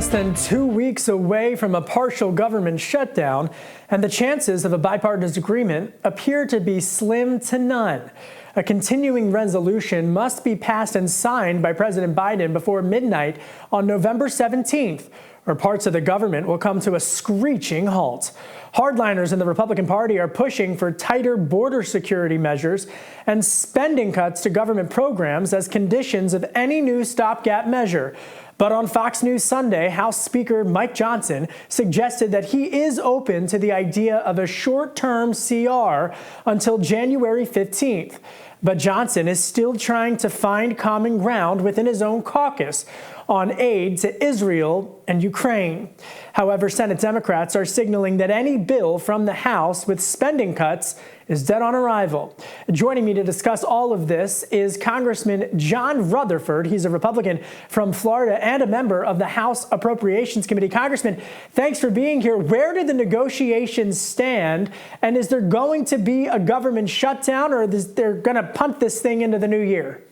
less than 2 weeks away from a partial government shutdown, and the chances of a bipartisan agreement appear to be slim to none. A continuing resolution must be passed and signed by President Biden before midnight on November 17th, or parts of the government will come to a screeching halt. Hardliners in the Republican Party are pushing for tighter border security measures and spending cuts to government programs as conditions of any new stopgap measure. But on Fox News Sunday, House Speaker Mike Johnson suggested that he is open to the idea of a short-term CR until January 15th. But Johnson is still trying to find common ground within his own caucus on aid to Israel and Ukraine. However, Senate Democrats are signaling that any bill from the House with spending cuts is dead on arrival. Joining me to discuss all of this is Congressman John Rutherford. He's a Republican from Florida and a member of the House Appropriations Committee. Congressman, thanks for being here. Where do the negotiations stand? And is there going to be a government shutdown, or is they're going to punt this thing into the new year?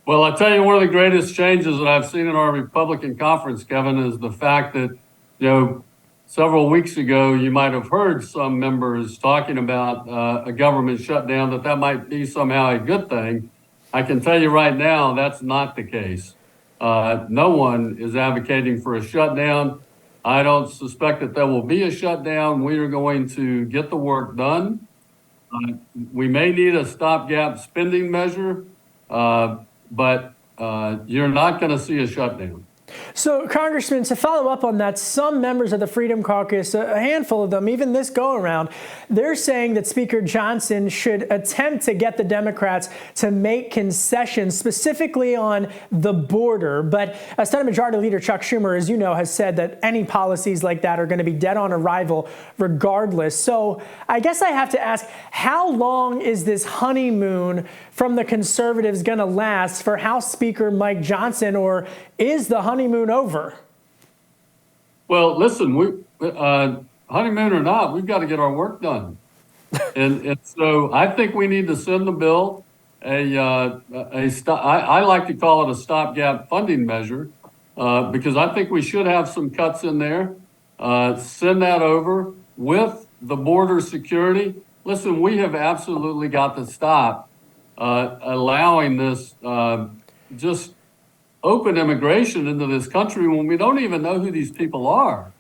Well, I'll tell you, one of the greatest changes that I've seen in our Republican conference, Kevin, is the fact that, several weeks ago, you might have heard some members talking about a government shutdown, that might be somehow a good thing. I can tell you right now, that's not the case. No one is advocating for a shutdown. I don't suspect that there will be a shutdown. We are going to get the work done. We may need a stopgap spending measure, but you're not going to see a shutdown. So, Congressman, to follow up on that, some members of the Freedom Caucus, a handful of them, even this go-around, they're saying that Speaker Johnson should attempt to get the Democrats to make concessions, specifically on the border. But Senate Majority Leader Chuck Schumer, as you know, has said that any policies like that are going to be dead on arrival regardless. So I guess I have to ask, how long is this honeymoon from the conservatives going to last for House Speaker Mike Johnson, or is the honeymoon over? Well, listen, honeymoon or not, we've got to get our work done. and so I think we need to send the bill I like to call it a stopgap funding measure, because I think we should have some cuts in there. Send that over with the border security. Listen, we have absolutely got to stop allowing this just open immigration into this country when we don't even know who these people are,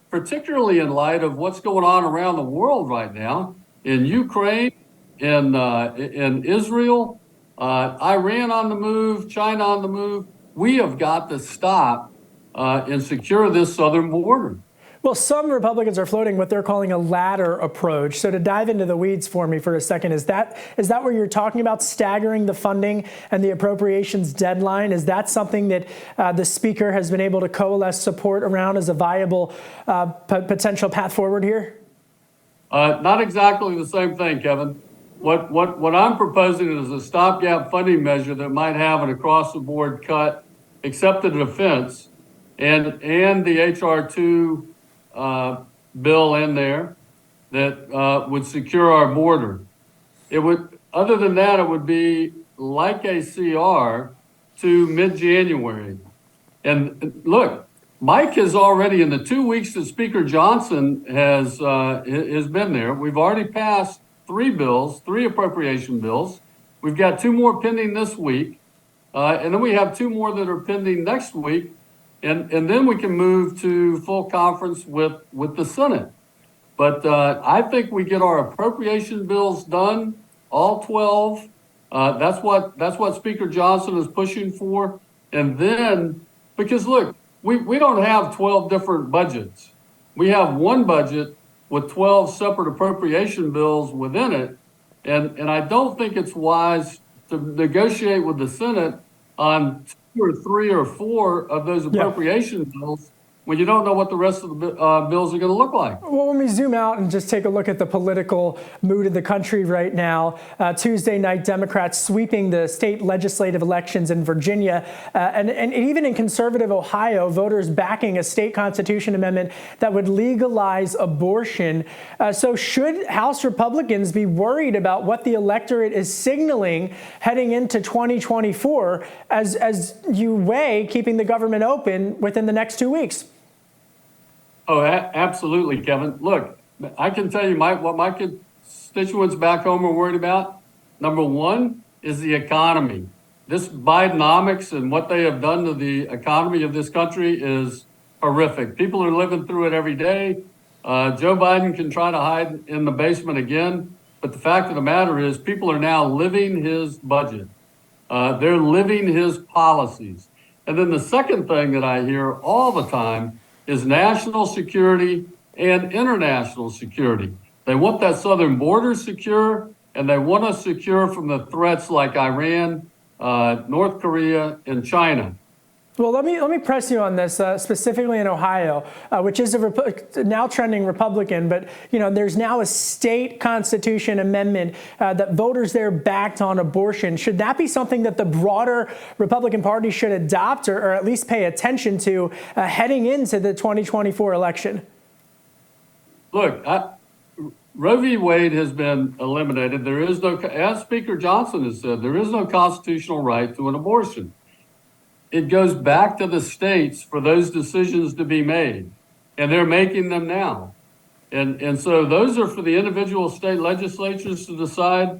particularly in light of what's going on around the world right now, in Ukraine, in Israel, Iran on the move, China on the move. We have got to stop and secure this southern border. Well, some Republicans are floating what they're calling a ladder approach. So to dive into the weeds for me for a second, is that where you're talking about staggering the funding and the appropriations deadline? Is that something that the Speaker has been able to coalesce support around as a viable potential path forward here? Not exactly the same thing, Kevin. What I'm proposing is a stopgap funding measure that might have an across-the-board cut, except the defense, and the H.R. 2 bill in there that would secure our border. It would, other than that, it would be like a CR to mid-January. And look, Mike has already, in the 2 weeks that Speaker Johnson has been there, we've already passed 3 appropriation bills. We've got 2 more pending this week, and then we have 2 more that are pending next week. And then we can move to full conference with the Senate. But I think we get our appropriation bills done, all 12. That's what Speaker Johnson is pushing for. And then, because look, we don't have 12 different budgets. We have one budget with 12 separate appropriation bills within it. And I don't think it's wise to negotiate with the Senate on 2 or 3 or 4 of those appropriation bills when you don't know what the rest of the bills are going to look like. Well, when we zoom out and just take a look at the political mood of the country right now, Tuesday night, Democrats sweeping the state legislative elections in Virginia, and even in conservative Ohio, voters backing a state constitution amendment that would legalize abortion. So should House Republicans be worried about what the electorate is signaling heading into 2024 as you weigh keeping the government open within the next 2 weeks? Oh, absolutely, Kevin. Look, I can tell you what my constituents back home are worried about. Number one is the economy. This Bidenomics and what they have done to the economy of this country is horrific. People are living through it every day. Joe Biden can try to hide in the basement again, but the fact of the matter is people are now living his budget. They're living his policies. And then the second thing that I hear all the time is national security and international security. They want that southern border secure, and they want us secure from the threats like Iran, North Korea, and China. Well, let me press you on this, specifically in Ohio, which is now trending Republican. But there's now a state constitution amendment that voters there backed on abortion. Should that be something that the broader Republican Party should adopt, or at least pay attention to heading into the 2024 election? Look, Roe v. Wade has been eliminated. There is no, as Speaker Johnson has said, there is no constitutional right to an abortion. It goes back to the states for those decisions to be made, and they're making them now. And so those are for the individual state legislatures to decide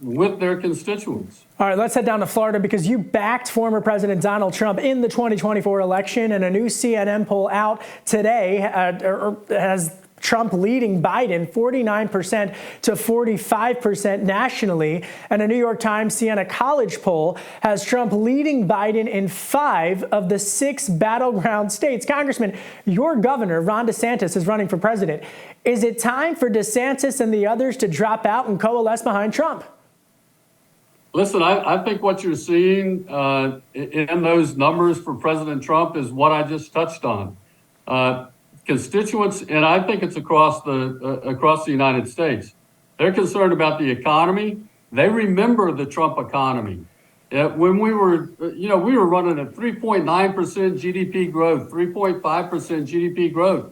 with their constituents. All right, let's head down to Florida, because you backed former President Donald Trump in the 2024 election, and a new CNN poll out today has Trump leading Biden 49% to 45% nationally. And a New York Times Siena College poll has Trump leading Biden in 5 of the 6 battleground states. Congressman, your governor, Ron DeSantis, is running for president. Is it time for DeSantis and the others to drop out and coalesce behind Trump? Listen, I think what you're seeing in those numbers for President Trump is what I just touched on. Constituents, and I think it's across the United States, they're concerned about the economy. They remember the Trump economy. When we were running at 3.9% GDP growth, 3.5% GDP growth.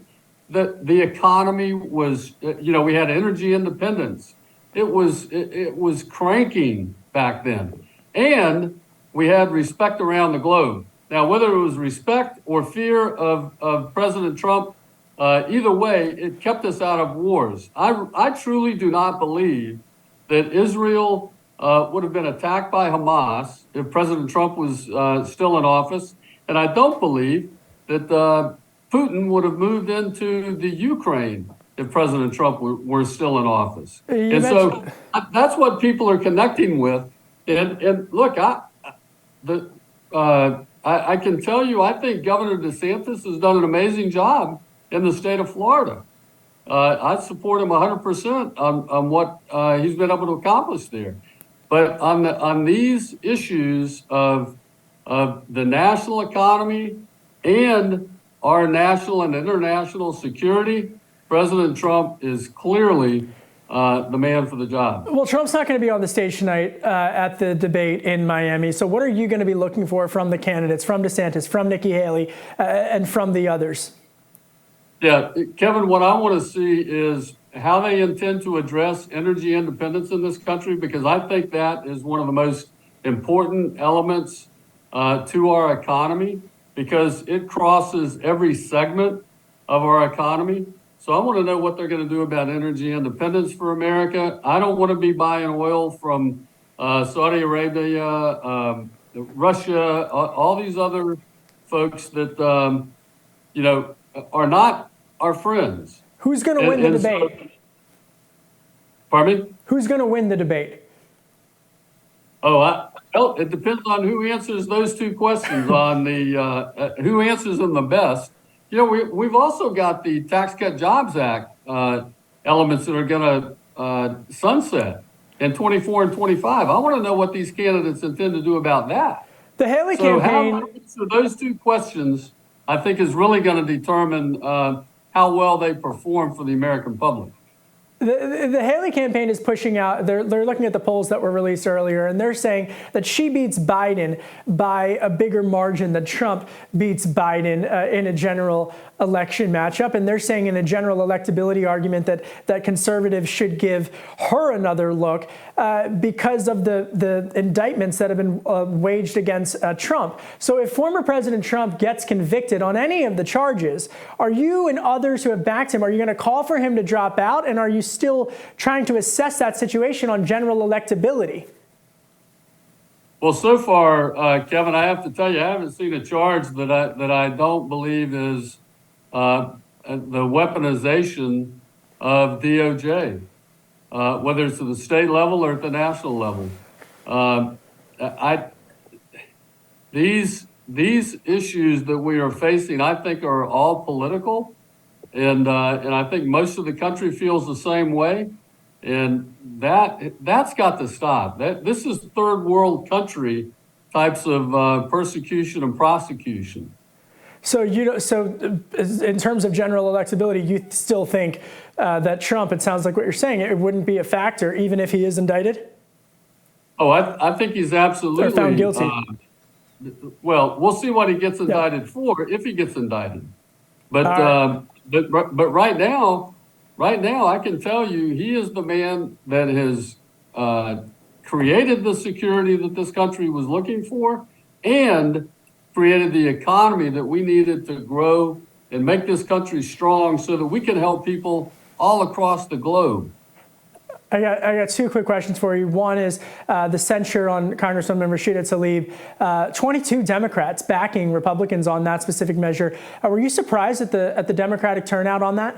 The economy was, we had energy independence. It was cranking back then, and we had respect around the globe. Now, whether it was respect or fear of President Trump, either way, it kept us out of wars. I truly do not believe that Israel would have been attacked by Hamas if President Trump was still in office. And I don't believe that Putin would have moved into the Ukraine if President Trump were still in office. So that's what people are connecting with. And look, I can tell you, I think Governor DeSantis has done an amazing job in the state of Florida. I support him 100% on what he's been able to accomplish there. But on these issues of the national economy and our national and international security, President Trump is clearly the man for the job. Well, Trump's not going to be on the stage tonight at the debate in Miami. So what are you going to be looking for from the candidates, from DeSantis, from Nikki Haley, and from the others? Yeah, Kevin, what I want to see is how they intend to address energy independence in this country, because I think that is one of the most important elements to our economy, because it crosses every segment of our economy. So I want to know what they're going to do about energy independence for America. I don't want to be buying oil from Saudi Arabia, Russia, all these other folks that, are not our friends. Who's going to win the debate? So, pardon me? Who's going to win the debate? Well, it depends on who answers those two questions on the who answers them the best. We've also got the Tax Cut Jobs Act elements that are going to sunset in 24 and 25. I want to know what these candidates intend to do about that. The Haley campaign. campaign. So those two questions I think is really going to determine how well they perform for the American public. The Haley campaign is pushing out, they're looking at the polls that were released earlier, and they're saying that she beats Biden by a bigger margin than Trump beats Biden in a general election matchup. And they're saying in a general electability argument that conservatives should give her another look because of the indictments that have been waged against Trump. So if former President Trump gets convicted on any of the charges, are you and others who have backed him, are you going to call for him to drop out? And are you still trying to assess that situation on general electability? Well, so far, Kevin, I have to tell you, I haven't seen a charge that I don't believe is the weaponization of DOJ, whether it's at the state level or at the national level. These issues that we are facing, I think, are all political. And I think most of the country feels the same way, and that's got to stop. This is third world country types of persecution and prosecution. So in terms of general electability, you still think that Trump, it sounds like what you're saying, it wouldn't be a factor even if he is indicted? Oh, I think he's absolutely or found guilty. Well, we'll see what he gets indicted for if he gets indicted, but. But right now, I can tell you he is the man that has created the security that this country was looking for and created the economy that we needed to grow and make this country strong so that we can help people all across the globe. I got two quick questions for you. One is the censure on Congresswoman Rashida Tlaib. 22 Democrats backing Republicans on that specific measure. Were you surprised at the Democratic turnout on that?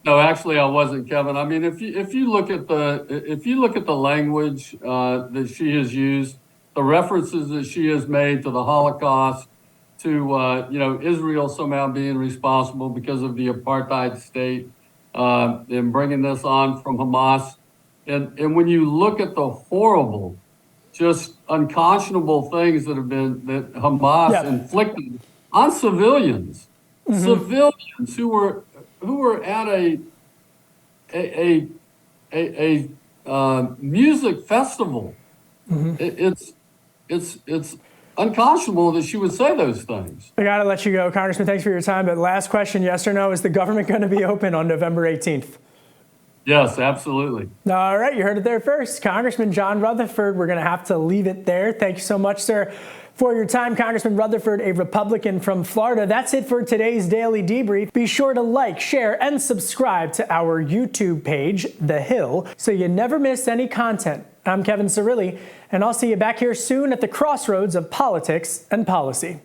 No, actually, I wasn't, Kevin. I mean, if you look at the language that she has used, the references that she has made to the Holocaust, to Israel somehow being responsible because of the apartheid state. And bringing this on from Hamas. And when you look at the horrible, just unconscionable things that Hamas inflicted on civilians, civilians who were at a music festival. It's unconscionable that she would say those things. I got to let you go. Congressman, thanks for your time. But last question, yes or no, is the government going to be open on November 18th? Yes, absolutely. All right, you heard it there first. Congressman John Rutherford, we're going to have to leave it there. Thank you so much, sir, for your time. Congressman Rutherford, a Republican from Florida. That's it for today's Daily Debrief. Be sure to like, share, and subscribe to our YouTube page, The Hill, so you never miss any content. I'm Kevin Cirilli, and I'll see you back here soon at the crossroads of politics and policy.